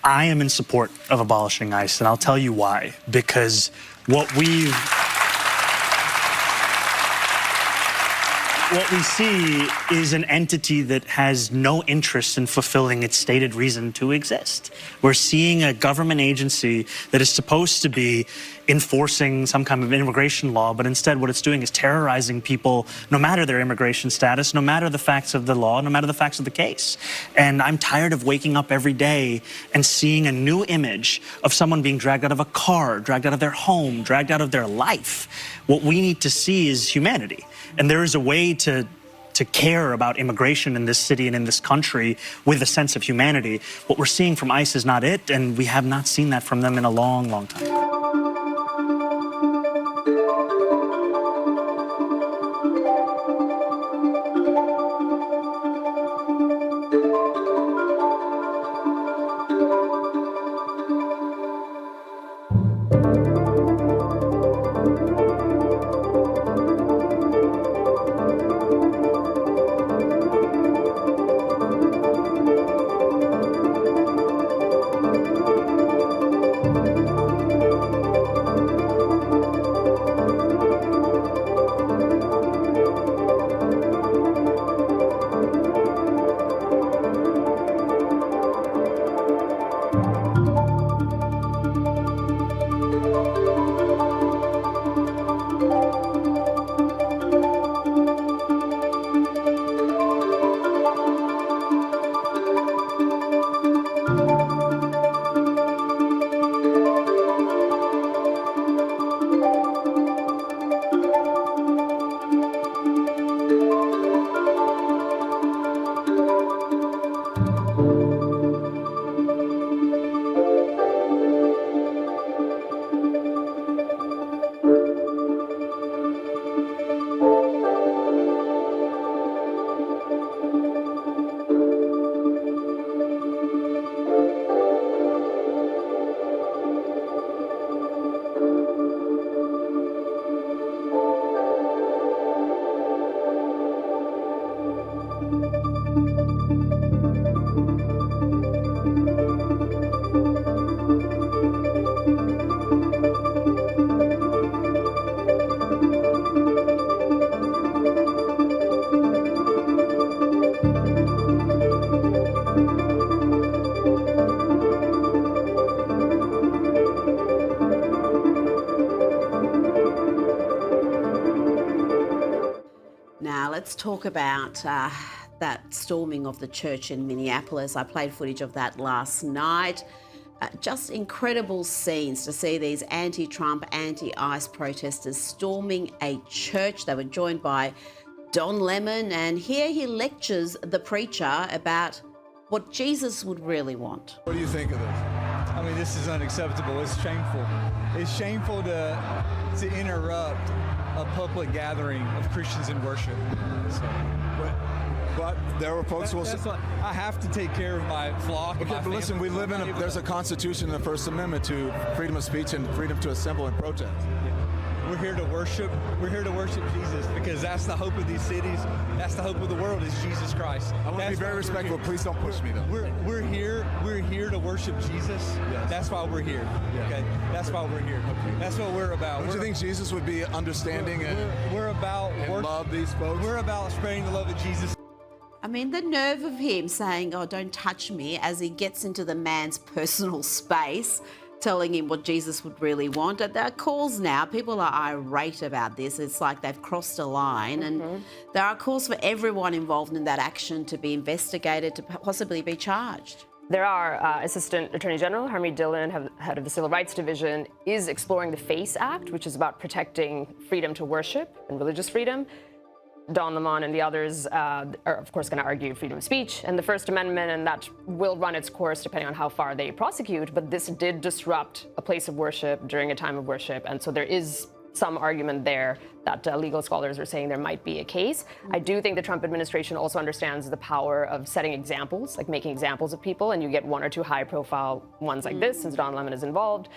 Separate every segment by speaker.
Speaker 1: I am in support of abolishing ICE, and I'll tell you why. Because what we see is an entity that has no interest in fulfilling its stated reason to exist. We're seeing a government agency that is supposed to be enforcing some kind of immigration law, but instead what it's doing is terrorizing people, no matter their immigration status, no matter the facts of the law, no matter the facts of the case. And I'm tired of waking up every day and seeing a new image of someone being dragged out of a car, dragged out of their home, dragged out of their life. What we need to see is humanity. And there is a way to care about immigration in this city and in this country with a sense of humanity. What we're seeing from ICE is not it, and we have not seen that from them in a long, long time.
Speaker 2: Now let's talk about that storming of the church in Minneapolis. I played footage of that last night. Just incredible scenes to see these anti-Trump, anti-ICE protesters storming a church. They were joined by Don Lemon, and here he lectures the preacher about what Jesus would really want.
Speaker 3: What do you think of this?
Speaker 4: I mean, this is unacceptable. It's shameful. It's shameful to interrupt a public gathering of Christians in worship. So,
Speaker 3: but there were folks who will say,
Speaker 4: I have to take care of my flock.
Speaker 3: okay, but listen, we live in there's a constitution and the First Amendment to freedom of speech and freedom to assemble and protest.
Speaker 4: We're here to worship. We're here to worship Jesus because that's the hope of these cities. That's the hope of the world is Jesus Christ.
Speaker 3: I want to be very respectful. Please don't push me, though.
Speaker 4: We're here to worship Jesus.
Speaker 3: Yes.
Speaker 4: That's why we're here.
Speaker 3: Yes.
Speaker 4: Okay. That's why we're here. Okay. That's what we're about.
Speaker 3: Don't you think Jesus would be understanding
Speaker 4: we're about
Speaker 3: and love these folks?
Speaker 4: We're about spreading the love of Jesus.
Speaker 2: I mean, the nerve of him saying, "Oh, don't touch me," as he gets into the man's personal space, telling him what Jesus would really want. There are calls now. People are irate about this. It's like they've crossed a line. And there are calls for everyone involved in that action to be investigated, to possibly be charged.
Speaker 5: There are Assistant Attorney General Harmeet Dillon, head of the Civil Rights Division, is exploring the FACE Act, which is about protecting freedom to worship and religious freedom. Don Lemon and the others are, of course, going to argue freedom of speech and the First Amendment, and that will run its course depending on how far they prosecute. But this did disrupt a place of worship during a time of worship, and so there is some argument there that legal scholars are saying there might be a case. I do think the Trump administration also understands the power of setting examples, like making examples of people, and you get one or two high-profile ones like this, since Don Lemon is involved.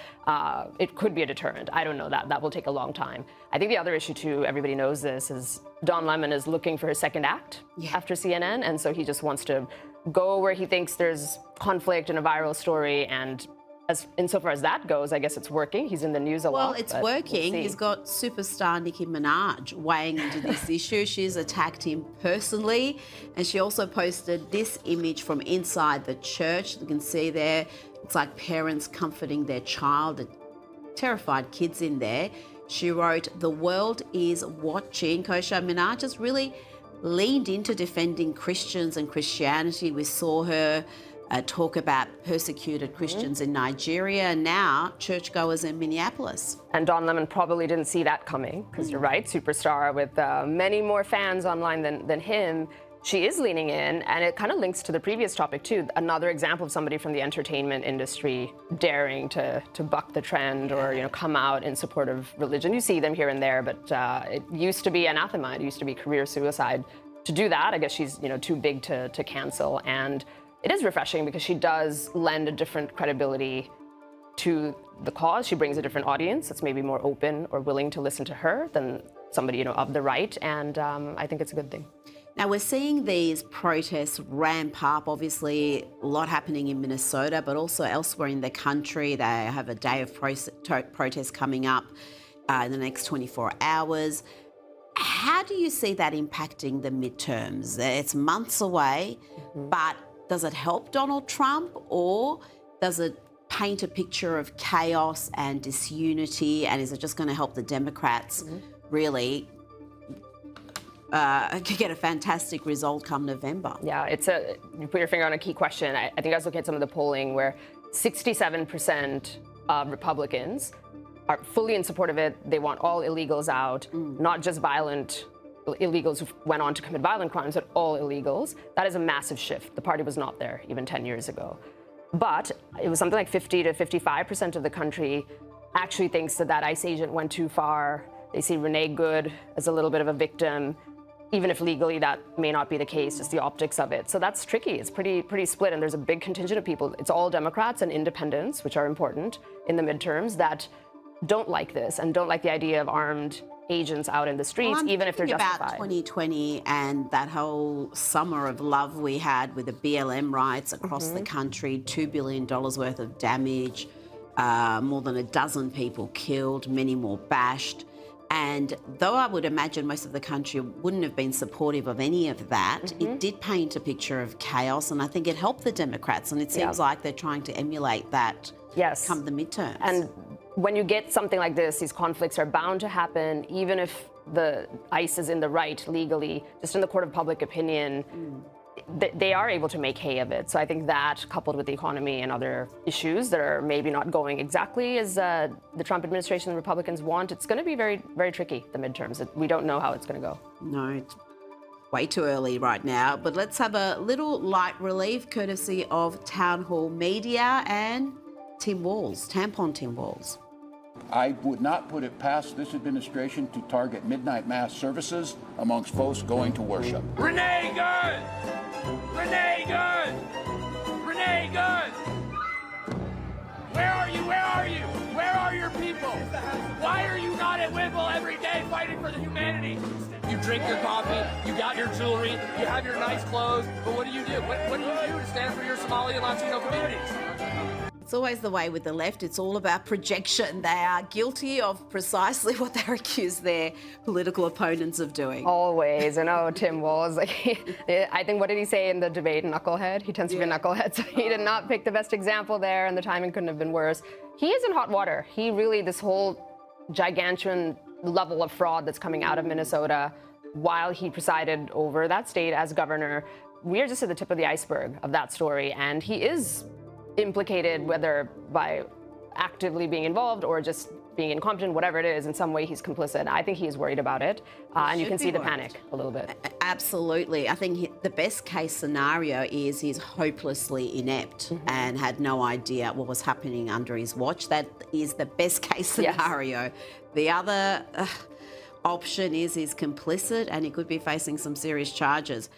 Speaker 5: It could be a deterrent. I don't know that. That will take a long time. I think the other issue, too, everybody knows this, is Don Lemon is looking for his second act after CNN, and so he just wants to go where he thinks there's conflict and a viral story, and insofar as that goes, I guess it's working. He's in the news a lot.
Speaker 2: Well, it's working. He's got superstar Nicki Minaj weighing into this issue. She's attacked him personally, and she also posted this image from inside the church. You can see there, it's like parents comforting their child, the terrified kids in there. She wrote, "The world is watching." Kosha Minaj has really leaned into defending Christians and Christianity. We saw her talk about persecuted Christians in Nigeria, and now churchgoers in Minneapolis.
Speaker 5: And Don Lemon probably didn't see that coming, because you're right, superstar with many more fans online than him. She is leaning in, and it kind of links to the previous topic too. Another example of somebody from the entertainment industry daring to buck the trend, or come out in support of religion. You see them here and there, but it used to be anathema. It used to be career suicide. To do that, I guess she's too big to cancel, and it is refreshing because she does lend a different credibility to the cause. She brings a different audience that's maybe more open or willing to listen to her than somebody of the right, and I think it's a good thing.
Speaker 2: Now, we're seeing these protests ramp up. Obviously, a lot happening in Minnesota, but also elsewhere in the country. They have a day of protest coming up in the next 24 hours. How do you see that impacting the midterms? It's months away, but does it help Donald Trump, or does it paint a picture of chaos and disunity, and is it just going to help the Democrats really get a fantastic result come November?
Speaker 5: Yeah, you put your finger on a key question. I think I was looking at some of the polling where 67% of Republicans are fully in support of it. They want all illegals out, not just violent illegals who went on to commit violent crimes, but all illegals. That is a massive shift. The party was not there even 10 years ago. But it was something like 50 to 55% of the country actually thinks that ICE agent went too far. They see Renee Good as a little bit of a victim, even if legally that may not be the case, just the optics of it. So that's tricky. It's pretty split, and there's a big contingent of people. It's all Democrats and independents, which are important in the midterms, that don't like this and don't like the idea of armed agents out in the streets, even if they're justified.
Speaker 2: About 2020 and that whole summer of love we had with the BLM riots across the country, $2 billion worth of damage, more than a dozen people killed, many more bashed. And though I would imagine most of the country wouldn't have been supportive of any of that, it did paint a picture of chaos, and I think it helped the Democrats, and it seems like they're trying to emulate that come the midterms. And
Speaker 5: when you get something like this, these conflicts are bound to happen, even if the ICE is in the right legally, just in the court of public opinion, they are able to make hay of it. So I think that, coupled with the economy and other issues that are maybe not going exactly as the Trump administration and Republicans want, it's going to be very, very tricky, the midterms. We don't know how it's going to go.
Speaker 2: No, it's way too early right now. But let's have a little light relief, courtesy of Town Hall Media and Tim Walz, Tampon Tim Walz.
Speaker 6: I would not put it past this administration to target midnight mass services amongst folks going to worship.
Speaker 7: Renee Good! Renee Good! Renee Good! Where are you? Where are you? Where are your people? Why are you not at Whipple every day fighting for the humanity? You drink your coffee, you got your jewelry, you have your nice clothes, but what do you do? What do you do to stand for your Somali and Latino communities?
Speaker 2: It's always the way with the left. It's all about projection. They are guilty of precisely what they're accused their political opponents of doing.
Speaker 5: Always. And Tim Walz, I think, what did he say in the debate? Knucklehead? He tends to be a knucklehead, so he did not pick the best example there, and the timing couldn't have been worse. He is in hot water. This whole gigantuan level of fraud that's coming out of Minnesota while he presided over that state as governor, we are just at the tip of the iceberg of that story, and he is implicated, whether by actively being involved or just being incompetent, whatever it is, in some way he's complicit. I think he is worried about it, and you can see the panic a little bit.
Speaker 2: Absolutely. I think the best case scenario is he's hopelessly inept and had no idea what was happening under his watch. That is the best case scenario. Yes. The other option is he's complicit and he could be facing some serious charges.